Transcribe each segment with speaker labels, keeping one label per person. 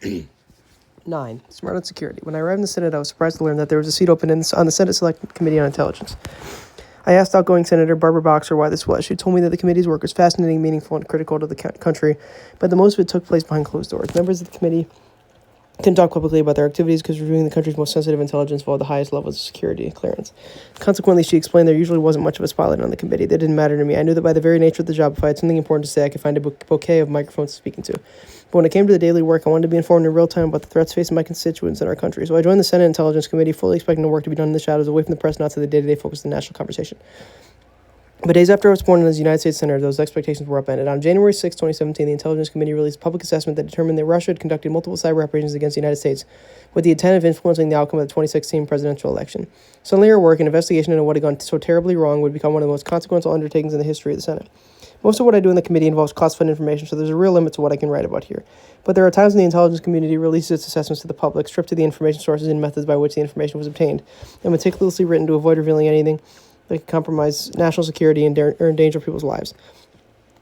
Speaker 1: 9. Smart on security. When I arrived in the Senate, I was surprised to learn that there was a seat open on the Senate Select Committee on Intelligence. I asked outgoing Senator Barbara Boxer why this was. She told me that the committee's work was fascinating, meaningful, and critical to the country, but the most of it took place behind closed doors. Members of the committee couldn't talk publicly about their activities because reviewing the country's most sensitive intelligence involved the highest levels of security and clearance. Consequently, she explained there usually wasn't much of a spotlight on the committee. That didn't matter to me. I knew that by the very nature of the job, if I had something important to say, I could find a bouquet of microphones to speak into. But when it came to the daily work, I wanted to be informed in real time about the threats facing my constituents in our country. So I joined the Senate Intelligence Committee, fully expecting the work to be done in the shadows, away from the press, not to the day-to-day focus of the national conversation. But days after I was sworn in as United States Senator, those expectations were upended. On January 6, 2017, the Intelligence Committee released a public assessment that determined that Russia had conducted multiple cyber operations against the United States with the intent of influencing the outcome of the 2016 presidential election. Suddenly, our work, an investigation into what had gone so terribly wrong, would become one of the most consequential undertakings in the history of the Senate. Most of what I do in the committee involves classified information, so there's a real limit to what I can write about here. But there are times when the intelligence community releases its assessments to the public, stripped of the information sources and methods by which the information was obtained, and meticulously written to avoid revealing anything that could compromise national security and or endanger people's lives.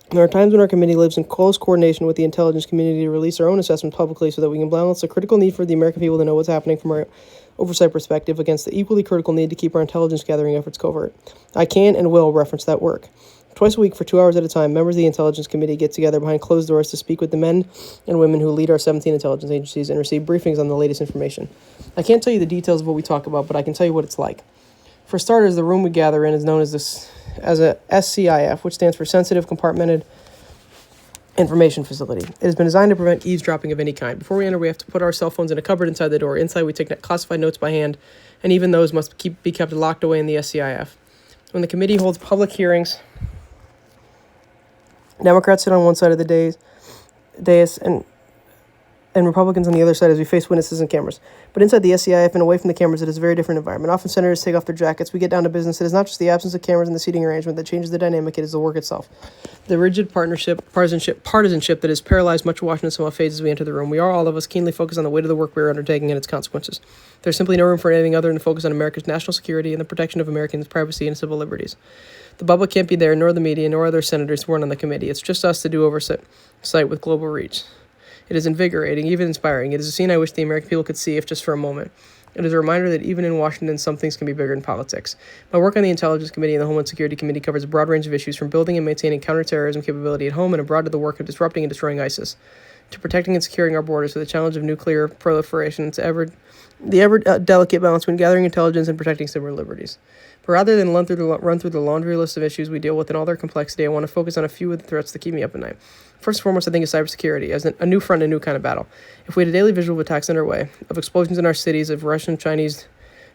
Speaker 1: There are times when our committee lives in close coordination with the intelligence community to release our own assessments publicly so that we can balance the critical need for the American people to know what's happening from our oversight perspective against the equally critical need to keep our intelligence gathering efforts covert. I can and will reference that work. Twice a week for 2 hours at a time, members of the Intelligence Committee get together behind closed doors to speak with the men and women who lead our 17 intelligence agencies and receive briefings on the latest information. I can't tell you the details of what we talk about, but I can tell you what it's like. For starters, the room we gather in is known as a SCIF, which stands for Sensitive Compartmented Information Facility. It has been designed to prevent eavesdropping of any kind. Before we enter, we have to put our cell phones in a cupboard inside the door. Inside, we take classified notes by hand, and even those must be kept locked away in the SCIF. When the committee holds public hearings, Democrats sit on one side of the dais and Republicans on the other side as we face witnesses and cameras. But inside the SCIF and away from the cameras, it is a very different environment. Often senators take off their jackets. We get down to business. It is not just the absence of cameras and the seating arrangement that changes the dynamic. It is the work itself. The rigid partisanship that has paralyzed much of Washington somehow fades as we enter the room. We are, all of us, keenly focused on the weight of the work we are undertaking and its consequences. There's simply no room for anything other than to focus on America's national security and the protection of Americans' privacy and civil liberties. The public can't be there, nor the media, nor other senators sworn on the committee. It's just us to do oversight with global reach. It is invigorating, even inspiring. It is a scene I wish the American people could see, if just for a moment. It is a reminder that even in Washington, some things can be bigger than politics. My work on the Intelligence Committee and the Homeland Security Committee covers a broad range of issues, from building and maintaining counterterrorism capability at home and abroad to the work of disrupting and destroying ISIS, to protecting and securing our borders, to the challenge of nuclear proliferation, to the ever delicate balance between gathering intelligence and protecting civil liberties. But rather than run through the laundry list of issues we deal with in all their complexity, I want to focus on a few of the threats that keep me up at night. First and foremost, I think of cybersecurity as a new front, a new kind of battle. If we had a daily visual of attacks underway, of explosions in our cities, of Russian, Chinese,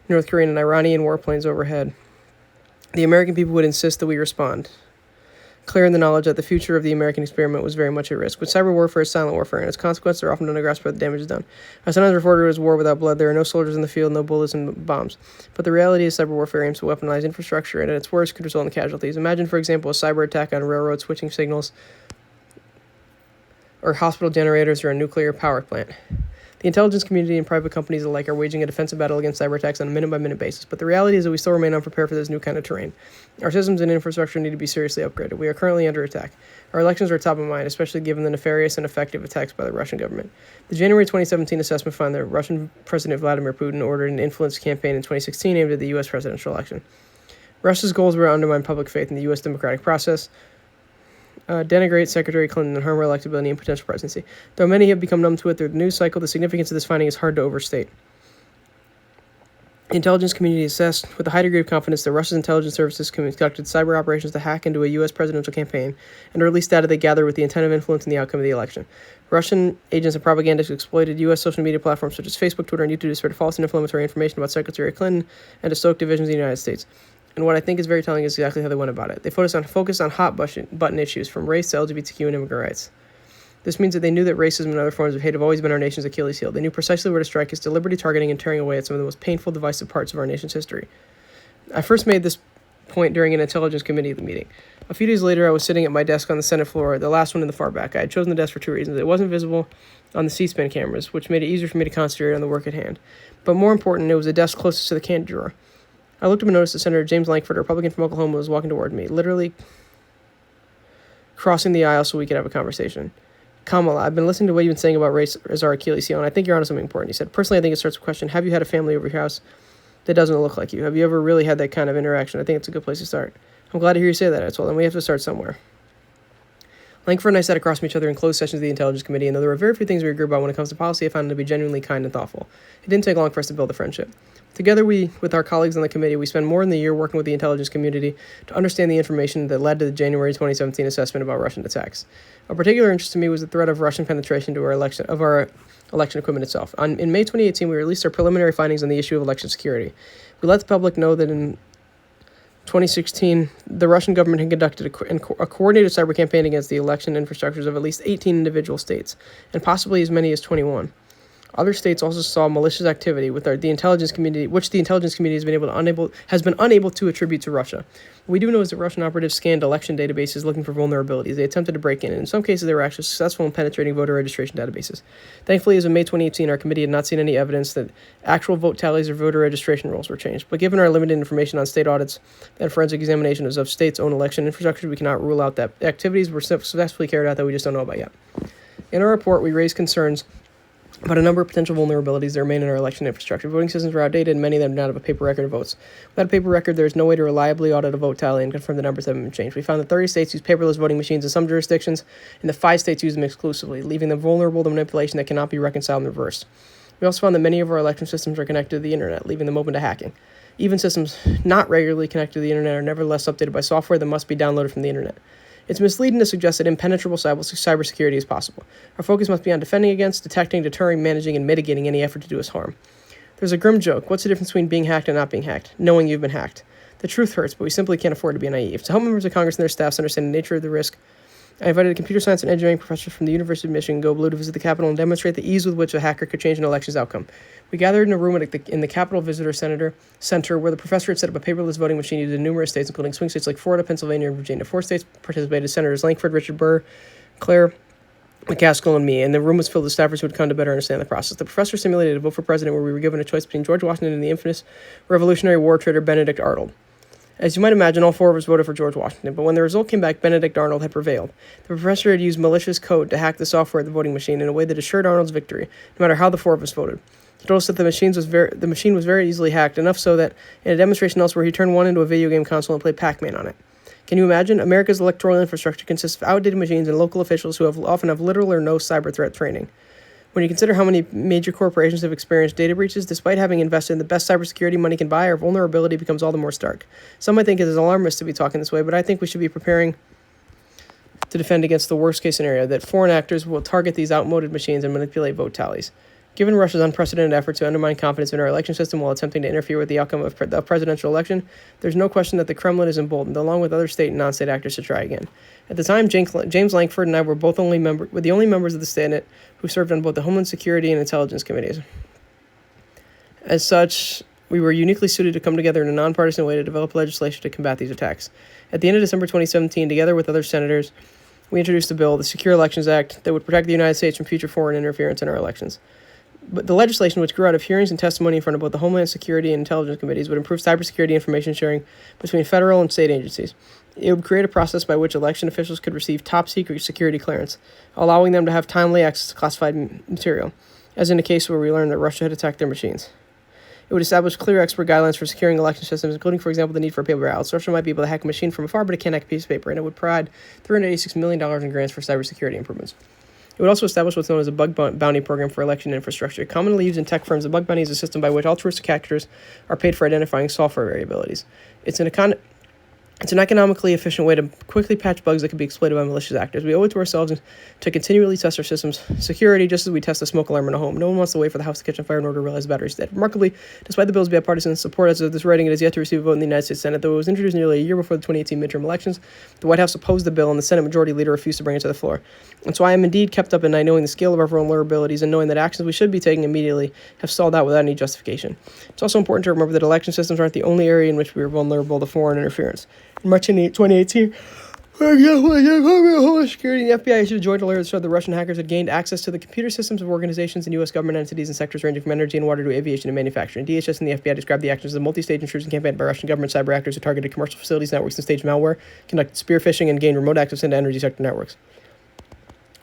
Speaker 1: North Korean, and Iranian warplanes overhead, the American people would insist that we respond, clear in the knowledge that the future of the American experiment was very much at risk. But cyber warfare is silent warfare, and its consequences are often undergrasped by the damage done. I sometimes refer to it as war without blood. There are no soldiers in the field, no bullets and bombs. But the reality is cyber warfare aims to weaponize infrastructure, and at its worst could result in casualties. Imagine, for example, a cyber attack on railroad switching signals, or hospital generators, or a nuclear power plant. The intelligence community and private companies alike are waging a defensive battle against cyber attacks on a minute-by-minute basis, but the reality is that we still remain unprepared for this new kind of terrain. Our systems and infrastructure need to be seriously upgraded. We are currently under attack. Our elections are top of mind, especially given the nefarious and effective attacks by the Russian government. The January 2017 assessment found that Russian President Vladimir Putin ordered an influence campaign in 2016 aimed at the U.S. presidential election. Russia's goals were to undermine public faith in the U.S. democratic process, denigrate Secretary Clinton, and harm her electability and potential presidency. Though many have become numb to it through the news cycle, the significance of this finding is hard to overstate. The intelligence community assessed with a high degree of confidence that Russia's intelligence services conducted cyber operations to hack into a U.S. presidential campaign and release data they gathered with the intent of influencing the outcome of the election. Russian agents and propagandists exploited U.S. social media platforms such as Facebook, Twitter, and YouTube to spread false and inflammatory information about Secretary Clinton and to stoke divisions in the United States. And what I think is very telling is exactly how they went about it. They focused on hot button issues, from race to LGBTQ and immigrant rights. This means that they knew that racism and other forms of hate have always been our nation's Achilles heel. They knew precisely where to strike, is deliberately targeting and tearing away at some of the most painful, divisive parts of our nation's history. I first made this point during an intelligence committee meeting. A few days later, I was sitting at my desk on the Senate floor, the last one in the far back. I had chosen the desk for two reasons. It wasn't visible on the C-SPAN cameras, which made it easier for me to concentrate on the work at hand. But more important, it was the desk closest to the can drawer. I looked up and noticed that Senator James Lankford, a Republican from Oklahoma, was walking toward me, literally crossing the aisle so we could have a conversation. Kamala, I've been listening to what you've been saying about race as our Achilles heel, and I think you're onto something important. He said, personally, I think it starts with a question, have you had a family over your house that doesn't look like you? Have you ever really had that kind of interaction? I think it's a good place to start. I'm glad to hear you say that. I told him we have to start somewhere. Langford and I sat across from each other in closed sessions of the Intelligence Committee, and though there were very few things we agreed about when it comes to policy, I found him to be genuinely kind and thoughtful. It didn't take long for us to build a friendship. Together, with our colleagues on the committee, we spent more than a year working with the intelligence community to understand the information that led to the January 2017 assessment about Russian attacks. Of particular interest to me was the threat of Russian penetration to our election equipment itself. In May 2018, we released our preliminary findings on the issue of election security. We let the public know that in 2016, the Russian government had conducted a coordinated cyber campaign against the election infrastructures of at least 18 individual states, and possibly as many as 21. Other states also saw malicious activity with the intelligence community, which the intelligence community has been unable to attribute to Russia. What we do know is that Russian operatives scanned election databases looking for vulnerabilities. They attempted to break in, and in some cases they were actually successful in penetrating voter registration databases. Thankfully, as of May 2018, our committee had not seen any evidence that actual vote tallies or voter registration rolls were changed. But given our limited information on state audits and forensic examinations of states' own election infrastructure, we cannot rule out that activities were successfully carried out that we just don't know about yet. In our report, we raised concerns about a number of potential vulnerabilities that remain in our election infrastructure. Voting systems were outdated, and many of them do not have a paper record of votes. Without a paper record, there is no way to reliably audit a vote tally and confirm the numbers haven't been changed. We found that 30 states use paperless voting machines in some jurisdictions, and that 5 states use them exclusively, leaving them vulnerable to manipulation that cannot be reconciled and reversed. We also found that many of our election systems are connected to the internet, leaving them open to hacking. Even systems not regularly connected to the internet are nevertheless updated by software that must be downloaded from the internet. It's misleading to suggest that impenetrable cybersecurity is possible. Our focus must be on defending against, detecting, deterring, managing, and mitigating any effort to do us harm. There's a grim joke. What's the difference between being hacked and not being hacked? Knowing you've been hacked. The truth hurts, but we simply can't afford to be naive. To help members of Congress and their staffs understand the nature of the risk, I invited a computer science and engineering professor from the University of Michigan, Go Blue, to visit the Capitol and demonstrate the ease with which a hacker could change an election's outcome. We gathered in a room in the Capitol Visitor Center where the professor had set up a paperless voting machine used in numerous states, including swing states like Florida, Pennsylvania, and Virginia. 4 states participated: Senators Langford, Richard Burr, Claire McCaskill, and me, and the room was filled with staffers who had come to better understand the process. The professor simulated a vote for president where we were given a choice between George Washington and the infamous Revolutionary War traitor Benedict Arnold. As you might imagine, all 4 of us voted for George Washington, but when the result came back, Benedict Arnold had prevailed. The professor had used malicious code to hack the software of the voting machine in a way that assured Arnold's victory, no matter how the 4 of us voted. He told us that the machine was very easily hacked, enough so that in a demonstration elsewhere, he turned one into a video game console and played Pac-Man on it. Can you imagine? America's electoral infrastructure consists of outdated machines and local officials who often have little or no cyber threat training. When you consider how many major corporations have experienced data breaches, despite having invested in the best cybersecurity money can buy, our vulnerability becomes all the more stark. Some might think it is alarmist to be talking this way, but I think we should be preparing to defend against the worst-case scenario, that foreign actors will target these outmoded machines and manipulate vote tallies. Given Russia's unprecedented effort to undermine confidence in our election system while attempting to interfere with the outcome of the presidential election, there's no question that the Kremlin is emboldened, along with other state and non-state actors, to try again. At the time, James Langford and I were the only members of the Senate who served on both the Homeland Security and Intelligence Committees. As such, we were uniquely suited to come together in a nonpartisan way to develop legislation to combat these attacks. At the end of December 2017, together with other senators, we introduced a bill, the Secure Elections Act, that would protect the United States from future foreign interference in our elections. But the legislation, which grew out of hearings and testimony in front of both the Homeland Security and Intelligence Committees, would improve cybersecurity information sharing between federal and state agencies. It would create a process by which election officials could receive top-secret security clearance, allowing them to have timely access to classified material, as in a case where we learned that Russia had attacked their machines. It would establish clear expert guidelines for securing election systems, including, for example, the need for paper ballots. Russia might be able to hack a machine from afar, but it can't hack a piece of paper, and it would provide $386 million in grants for cybersecurity improvements. It would also establish what's known as a bug bounty program for election infrastructure. Commonly used in tech firms, a bug bounty is a system by which altruistic hackers are paid for identifying software variabilities. It's an economically efficient way to quickly patch bugs that can be exploited by malicious actors. We owe it to ourselves to continually test our system's security, just as we test a smoke alarm in a home. No one wants to wait for the house to catch on fire in order to realize the battery is dead. Remarkably, despite the bill's bipartisan support as of this writing, it has yet to receive a vote in the United States Senate. Though it was introduced nearly a year before the 2018 midterm elections, the White House opposed the bill, and the Senate Majority Leader refused to bring it to the floor. And so I am indeed kept up at night knowing the scale of our vulnerabilities and knowing that actions we should be taking immediately have stalled out without any justification. It's also important to remember that election systems aren't the only area in which we are vulnerable to foreign interference. In March 2018, Homeland Security and the FBI issued a joint alert that showed the Russian hackers had gained access to the computer systems of organizations and U.S. government entities in sectors ranging from energy and water to aviation and manufacturing. DHS and the FBI described the actions as a multi-stage intrusion campaign by Russian government cyber actors who targeted commercial facilities, networks, and staged malware, conducted spear phishing, and gained remote access into energy sector networks.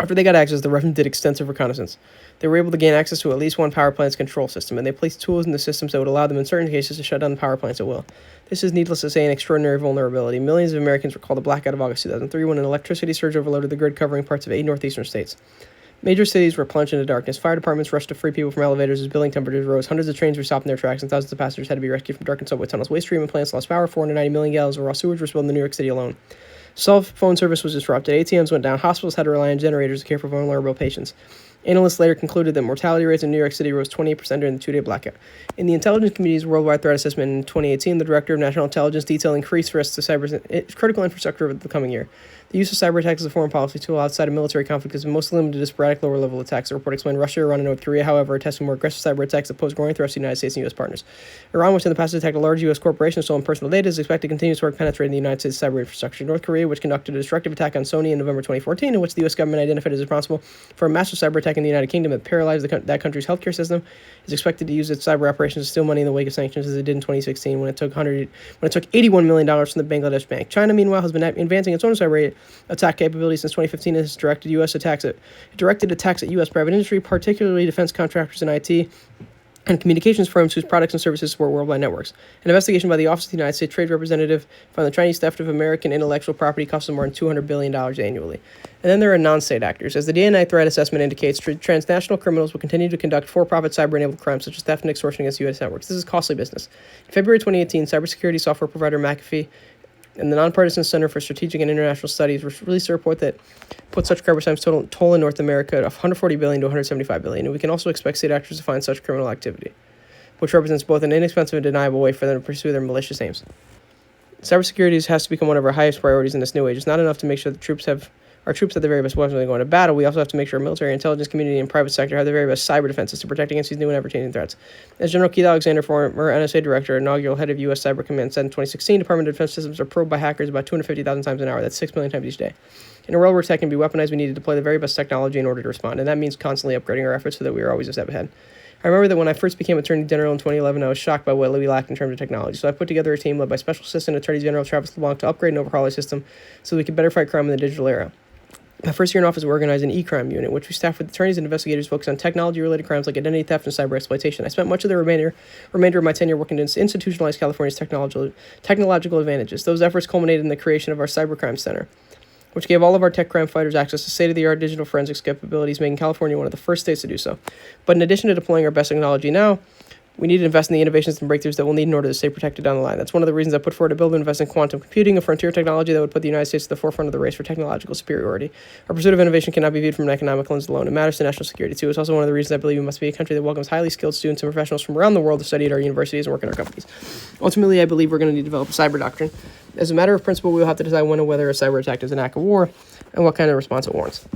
Speaker 1: After they got access, the Russians did extensive reconnaissance. They were able to gain access to at least one power plant's control system, and they placed tools in the systems that would allow them in certain cases to shut down the power plants at will. This is, needless to say, an extraordinary vulnerability. Millions of Americans recall the blackout of August 2003 when an electricity surge overloaded the grid covering parts of 8 northeastern states. Major cities were plunged into darkness. Fire departments rushed to free people from elevators as building temperatures rose. Hundreds of trains were stopped in their tracks, and thousands of passengers had to be rescued from darkened subway tunnels. Waste treatment plants lost power. 490 million gallons of raw sewage were spilled in New York City alone. Cell phone service was disrupted. ATMs went down. Hospitals had to rely on generators to care for vulnerable patients. Analysts later concluded that mortality rates in New York City rose 28% during the two-day blackout. In the intelligence community's worldwide threat assessment in 2018, the Director of National Intelligence detailed increased risks to cyber critical infrastructure over the coming year. The use of cyber attacks as a foreign policy tool outside of military conflict is mostly limited to sporadic lower-level attacks. The report explained Russia, Iran, and North Korea, however, are testing more aggressive cyber attacks that pose growing threats to the United States and U.S. partners. Iran, which in the past attacked a large U.S. corporation and stolen personal data, is expected to continue its work penetrating the United States cyber infrastructure. North Korea, which conducted a destructive attack on Sony in November 2014, in which the U.S. government identified as responsible for a massive cyber attack in the United Kingdom that paralyzed that country's healthcare system, is expected to use its cyber operations to steal money in the wake of sanctions, as it did in 2016 when it took $81 million from the Bangladesh bank. China, meanwhile, has been advancing its own cyber attack capabilities since 2015 and has directed attacks at U.S. private industry, particularly defense contractors and IT and communications firms whose products and services support worldwide networks. An investigation by the Office of the United States Trade Representative found the Chinese theft of American intellectual property costs them more than $200 billion annually. And then there are non-state actors. As the DNA threat assessment indicates, transnational criminals will continue to conduct for-profit cyber-enabled crimes such as theft and extortion against U.S. networks. This is costly business. In February 2018, cybersecurity software provider McAfee and the Nonpartisan Center for Strategic and International Studies released a report that put such cybercrimes toll in North America at $140 billion to $175 billion, and we can also expect state actors to find such criminal activity, which represents both an inexpensive and deniable way for them to pursue their malicious aims. Cybersecurity has to become one of our highest priorities in this new age. It's not enough to make sure our troops have the very best weapons when they go into battle. We also have to make sure our military, intelligence community, and private sector have the very best cyber defenses to protect against these new and ever-changing threats. As General Keith Alexander, former NSA director, inaugural head of U.S. Cyber Command, said in 2016, Department of Defense systems are probed by hackers about 250,000 times an hour. That's 6 million times each day. In a world where tech can be weaponized, we need to deploy the very best technology in order to respond, and that means constantly upgrading our efforts so that we are always a step ahead. I remember that when I first became Attorney General in 2011, I was shocked by what we lacked in terms of technology. So I put together a team led by Special Assistant Attorney General Travis LeBlanc to upgrade and overhaul our system so that we could better fight crime in the digital era. My first year in office, we organized an e-crime unit, which we staffed with attorneys and investigators focused on technology-related crimes like identity theft and cyber exploitation. I spent much of the remainder of my tenure working to institutionalize California's technological advantages. Those efforts culminated in the creation of our Cybercrime Center, which gave all of our tech crime fighters access to state-of-the-art digital forensics capabilities, making California one of the first states to do so. But in addition to deploying our best technology now, we need to invest in the innovations and breakthroughs that we'll need in order to stay protected down the line. That's one of the reasons I put forward a bill to invest in quantum computing, a frontier technology that would put the United States at the forefront of the race for technological superiority. Our pursuit of innovation cannot be viewed from an economic lens alone. It matters to national security, too. It's also one of the reasons I believe we must be a country that welcomes highly skilled students and professionals from around the world to study at our universities and work in our companies. Ultimately, I believe we're going to need to develop a cyber doctrine. As a matter of principle, we will have to decide when and whether a cyber attack is an act of war and what kind of response it warrants.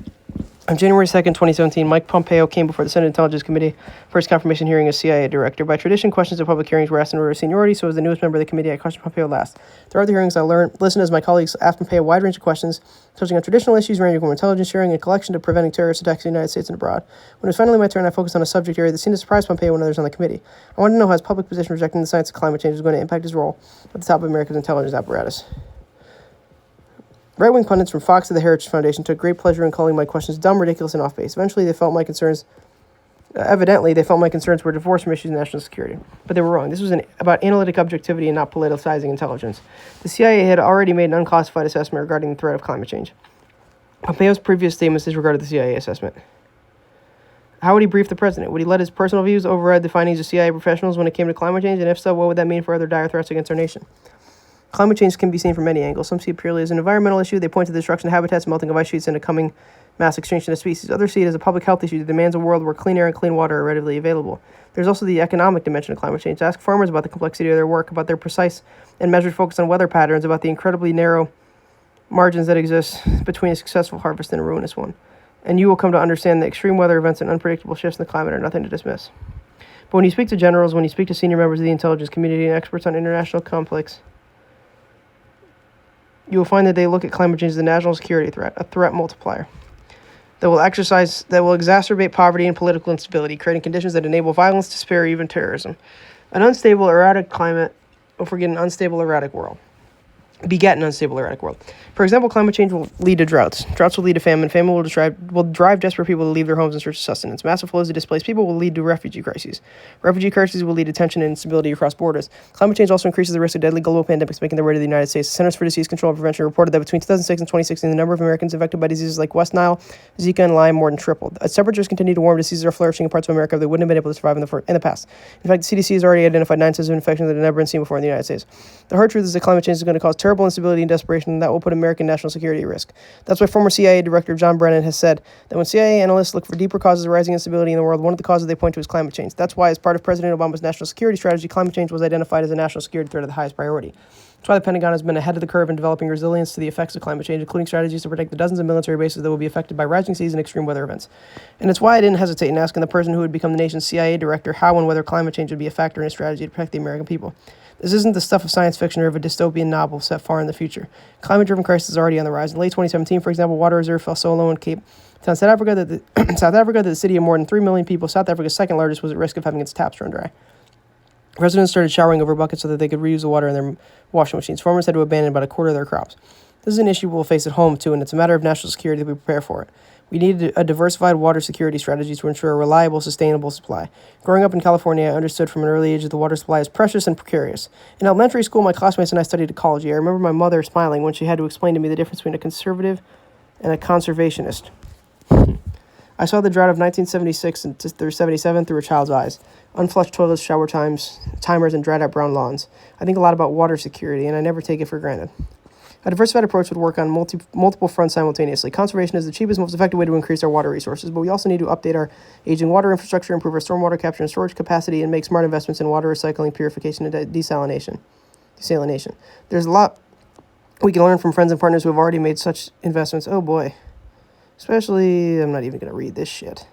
Speaker 1: On January 2nd, 2017, Mike Pompeo came before the Senate Intelligence Committee for his confirmation hearing as CIA director. By tradition, questions at public hearings were asked in order of seniority, so as the newest member of the committee, I questioned Pompeo last. Throughout the hearings, I listened as my colleagues asked Pompeo a wide range of questions, touching on traditional issues ranging from intelligence sharing and collection to preventing terrorist attacks in the United States and abroad. When it was finally my turn, I focused on a subject area that seemed to surprise Pompeo and others on the committee. I wanted to know how his public position rejecting the science of climate change was going to impact his role at the top of America's intelligence apparatus. Right-wing pundits from Fox to the Heritage Foundation took great pleasure in calling my questions dumb, ridiculous, and off-base. Eventually, they felt my concerns were divorced from issues of national security. But they were wrong. This was about analytic objectivity and not politicizing intelligence. The CIA had already made an unclassified assessment regarding the threat of climate change. Pompeo's previous statements disregarded the CIA assessment. How would he brief the president? Would he let his personal views override the findings of CIA professionals when it came to climate change? And if so, what would that mean for other dire threats against our nation? Climate change can be seen from many angles. Some see it purely as an environmental issue. They point to the destruction of habitats, melting of ice sheets, and a coming mass extinction of species. Others see it as a public health issue that demands a world where clean air and clean water are readily available. There's also the economic dimension of climate change. Ask farmers about the complexity of their work, about their precise and measured focus on weather patterns, about the incredibly narrow margins that exist between a successful harvest and a ruinous one. And you will come to understand that extreme weather events and unpredictable shifts in the climate are nothing to dismiss. But when you speak to generals, when you speak to senior members of the intelligence community and experts on international conflicts, you will find that they look at climate change as a national security threat, a threat multiplier that will exacerbate poverty and political instability, creating conditions that enable violence, despair, even terrorism. An unstable, erratic climate will forget an unstable, erratic world. beget an unstable, erratic world. For example, climate change will lead to droughts. Droughts will lead to famine. Famine will drive desperate people to leave their homes in search of sustenance. Massive flows of displaced people will lead to refugee crises. Refugee crises will lead to tension and instability across borders. Climate change also increases the risk of deadly global pandemics making their way to the United States. The Centers for Disease Control and Prevention reported that between 2006 and 2016, the number of Americans infected by diseases like West Nile, Zika, and Lyme more than tripled. As temperatures continue to warm, diseases are flourishing in parts of America that wouldn't have been able to survive in the past. In fact, the CDC has already identified 9 types of infections that have never been seen before in the United States. The hard truth is that climate change is going to cause terrible instability and desperation, and that will put American national security at risk. That's why former CIA Director John Brennan has said that when CIA analysts look for deeper causes of rising instability in the world, one of the causes they point to is climate change. That's why, as part of President Obama's national security strategy, climate change was identified as a national security threat of the highest priority. That's why the Pentagon has been ahead of the curve in developing resilience to the effects of climate change, including strategies to protect the dozens of military bases that will be affected by rising seas and extreme weather events. And it's why I didn't hesitate in asking the person who would become the nation's CIA director how and whether climate change would be a factor in a strategy to protect the American people. This isn't the stuff of science fiction or of a dystopian novel set far in the future. Climate-driven crisis is already on the rise. In late 2017, for example, water reserves fell so low in Cape Town, South Africa, that the city of more than 3 million people, South Africa's second largest, was at risk of having its taps run dry. Residents started showering over buckets so that they could reuse the water in their washing machines. Farmers had to abandon about a quarter of their crops. This is an issue we'll face at home, too, and it's a matter of national security that we prepare for it. We need a diversified water security strategy to ensure a reliable, sustainable supply. Growing up in California, I understood from an early age that the water supply is precious and precarious. In elementary school, my classmates and I studied ecology. I remember my mother smiling when she had to explain to me the difference between a conservative and a conservationist. I saw the drought of 1976 through 77 through a child's eyes. Unflushed toilets, shower timers, and dried-out brown lawns. I think a lot about water security, and I never take it for granted. A diversified approach would work on multiple fronts simultaneously. Conservation is the cheapest, most effective way to increase our water resources, but we also need to update our aging water infrastructure, improve our stormwater capture and storage capacity, and make smart investments in water recycling, purification, and desalination. There's a lot we can learn from friends and partners who have already made such investments. Oh boy. Especially, I'm not even going to read this shit.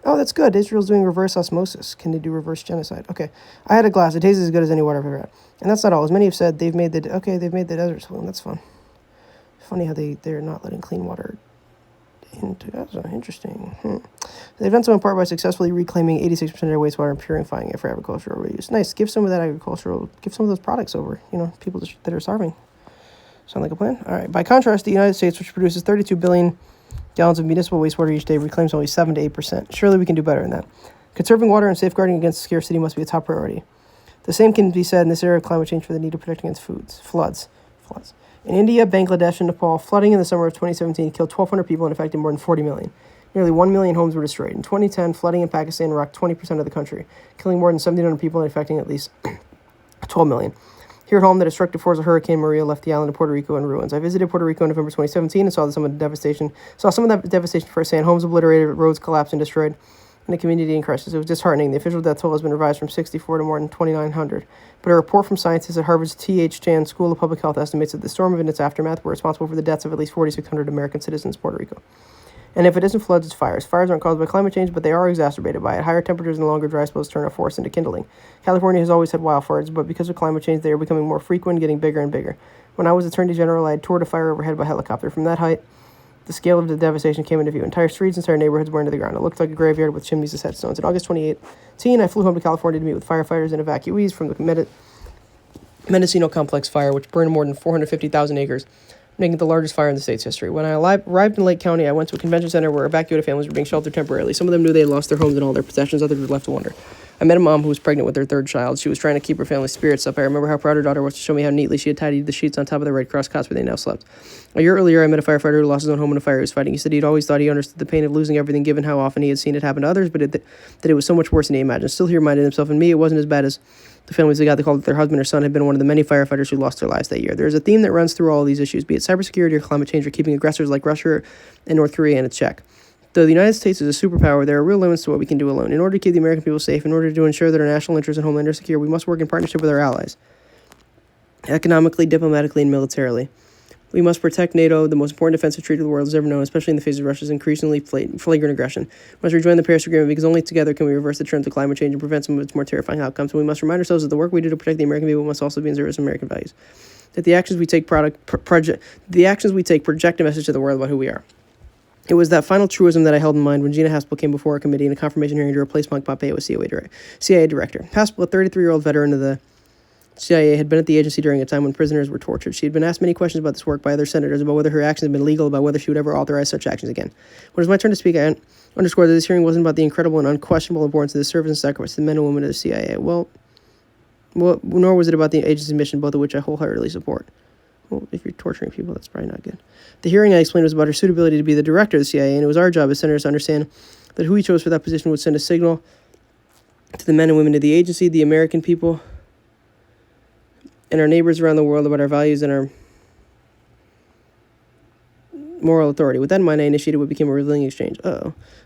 Speaker 1: Oh, that's good. Israel's doing reverse osmosis. Can they do reverse genocide? Okay. I had a glass. It tastes as good as any water I've ever had. And that's not all. As many have said, they've made the desert swim. That's fun. Funny how they're not letting clean water into. That's interesting. They've done so in part by successfully reclaiming 86% of their wastewater and purifying it for agricultural reuse. Nice. Give some of those products over. People that are starving. Sound like a plan? All right. By contrast, the United States, which produces 32 billion gallons of municipal wastewater each day, reclaims only 7 to 8%. Surely we can do better than that. Conserving water and safeguarding against scarcity must be a top priority. The same can be said in this era of climate change for the need to protect against floods. In India, Bangladesh, and Nepal, flooding in the summer of 2017 killed 1,200 people and affected more than 40 million. Nearly 1 million homes were destroyed. In 2010, flooding in Pakistan rocked 20% of the country, killing more than 1,700 people and affecting at least 12 million. Here at home, the destructive force of Hurricane Maria left the island of Puerto Rico in ruins. I visited Puerto Rico in November 2017 and saw some of the devastation firsthand. Homes obliterated, roads collapsed and destroyed, and a community in crisis. It was disheartening. The official death toll has been revised from 64 to more than 2,900. But a report from scientists at Harvard's T.H. Chan School of Public Health estimates that the storm and its aftermath were responsible for the deaths of at least 4,600 American citizens in Puerto Rico. And if it isn't floods, it's fires. Fires aren't caused by climate change, but they are exacerbated by it. Higher temperatures and longer dry spells turn a forest into kindling. California has always had wildfires, but because of climate change, they are becoming more frequent, getting bigger and bigger. When I was Attorney General, I had toured a fire overhead by helicopter. From that height, the scale of the devastation came into view. Entire streets, entire neighborhoods burned to the ground. It looked like a graveyard with chimneys as headstones. In August 2018, I flew home to California to meet with firefighters and evacuees from the Mendocino Complex fire, which burned more than 450,000 acres, making it the largest fire in the state's history. When I arrived in Lake County, I went to a convention center where evacuated families were being sheltered temporarily. Some of them knew they had lost their homes and all their possessions. Others were left to wonder. I met a mom who was pregnant with their third child. She was trying to keep her family's spirits up. I remember how proud her daughter was to show me how neatly she had tidied the sheets on top of the Red Cross cots where they now slept. A year earlier, I met a firefighter who lost his own home in a fire he was fighting. He said he'd always thought he understood the pain of losing everything given how often he had seen it happen to others, but that it was so much worse than he imagined. Still, he reminded himself and me it wasn't as bad as the families that got the call that their husband or son had been one of the many firefighters who lost their lives that year. There's a theme that runs through all of these issues, be it cybersecurity or climate change or keeping aggressors like Russia and North Korea in its check. Though the United States is a superpower, there are real limits to what we can do alone. In order to keep the American people safe, in order to ensure that our national interests and homeland are secure, we must work in partnership with our allies, economically, diplomatically, and militarily. We must protect NATO, the most important defensive treaty the world has ever known, especially in the face of Russia's increasingly flagrant aggression. We must rejoin the Paris Agreement because only together can we reverse the trends of climate change and prevent some of its more terrifying outcomes. And we must remind ourselves that the work we do to protect the American people must also be in service of American values. That the actions we take project a message to the world about who we are. It was that final truism that I held in mind when Gina Haspel came before our committee in a confirmation hearing to replace Mike Pompeo as CIA director. Haspel, a 33-year-old veteran of the CIA had been at the agency during a time when prisoners were tortured. She had been asked many questions about this work by other senators, about whether her actions had been legal, about whether she would ever authorize such actions again. When it was my turn to speak, I underscored that this hearing wasn't about the incredible and unquestionable importance of the service and sacrifice of the men and women of the CIA. Well, nor was it about the agency's mission, both of which I wholeheartedly support. Well, if you're torturing people, that's probably not good. The hearing, I explained, was about her suitability to be the director of the CIA, and it was our job as senators to understand that who we chose for that position would send a signal to the men and women of the agency, the American people, and our neighbors around the world about our values and our moral authority. With that in mind, I initiated what became a revealing exchange.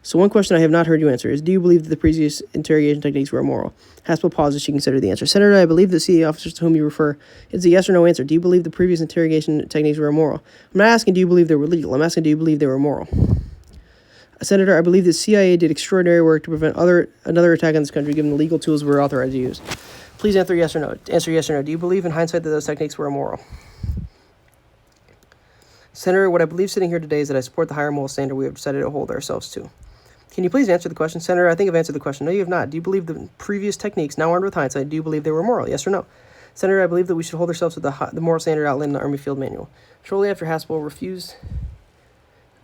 Speaker 1: So one question I have not heard you answer is, do you believe that the previous interrogation techniques were immoral? Haspel paused as she considered the answer. Senator, I believe the CIA officers to whom you refer, it's a yes or no answer. Do you believe the previous interrogation techniques were immoral? I'm not asking, do you believe they were legal? I'm asking, do you believe they were moral? Senator, I believe the CIA did extraordinary work to prevent another attack on this country, given the legal tools we were authorized to use. Please answer yes or no. Answer yes or no. Do you believe in hindsight that those techniques were immoral? Senator, what I believe sitting here today is that I support the higher moral standard we have decided to hold ourselves to. Can you please answer the question? Senator, I think I've answered the question. No, you have not. Do you believe the previous techniques, now armed with hindsight, do you believe they were moral? Yes or no? Senator, I believe that we should hold ourselves to the moral standard outlined in the Army Field Manual. Shortly after Haspel refused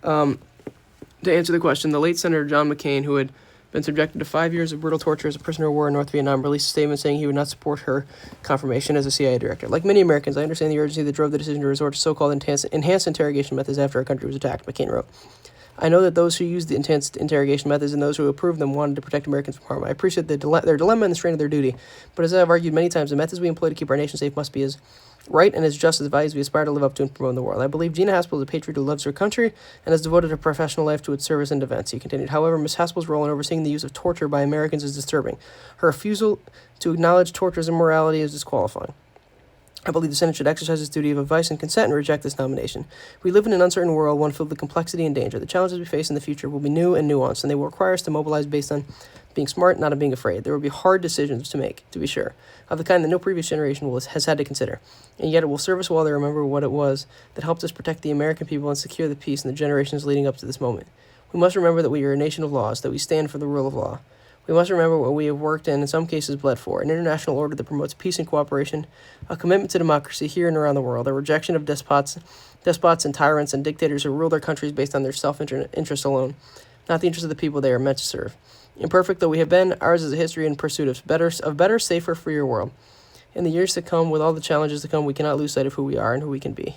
Speaker 1: to answer the question, the late Senator John McCain, who had been subjected to 5 years of brutal torture as a prisoner of war in North Vietnam, released a statement saying he would not support her confirmation as a CIA director. Like many Americans, I understand the urgency that drove the decision to resort to so-called enhanced interrogation methods after our country was attacked, McCain wrote. I know that those who used the enhanced interrogation methods and those who approved them wanted to protect Americans from harm. I appreciate their dilemma and the strain of their duty, but as I have argued many times, the methods we employ to keep our nation safe must be as right and as just as values we aspire to live up to and promote in the world. I believe Gina Haspel is a patriot who loves her country and has devoted her professional life to its service and defense, he continued. However, Ms. Haspel's role in overseeing the use of torture by Americans is disturbing. Her refusal to acknowledge torture as immorality is disqualifying. I believe the Senate should exercise its duty of advice and consent and reject this nomination. We live in an uncertain world, one filled with complexity and danger. The challenges we face in the future will be new and nuanced, and they will require us to mobilize based on being smart, not on being afraid. There will be hard decisions to make, to be sure, of the kind that no previous generation has had to consider. And yet it will serve us well to remember what it was that helped us protect the American people and secure the peace in the generations leading up to this moment. We must remember that we are a nation of laws, that we stand for the rule of law. We must remember what we have worked and in some cases bled for, an international order that promotes peace and cooperation, a commitment to democracy here and around the world, a rejection of despots and tyrants and dictators who rule their countries based on their self-interest alone, not the interests of the people they are meant to serve. Imperfect though we have been, ours is a history in pursuit of better, safer, freer world. In the years to come, with all the challenges to come, we cannot lose sight of who we are and who we can be.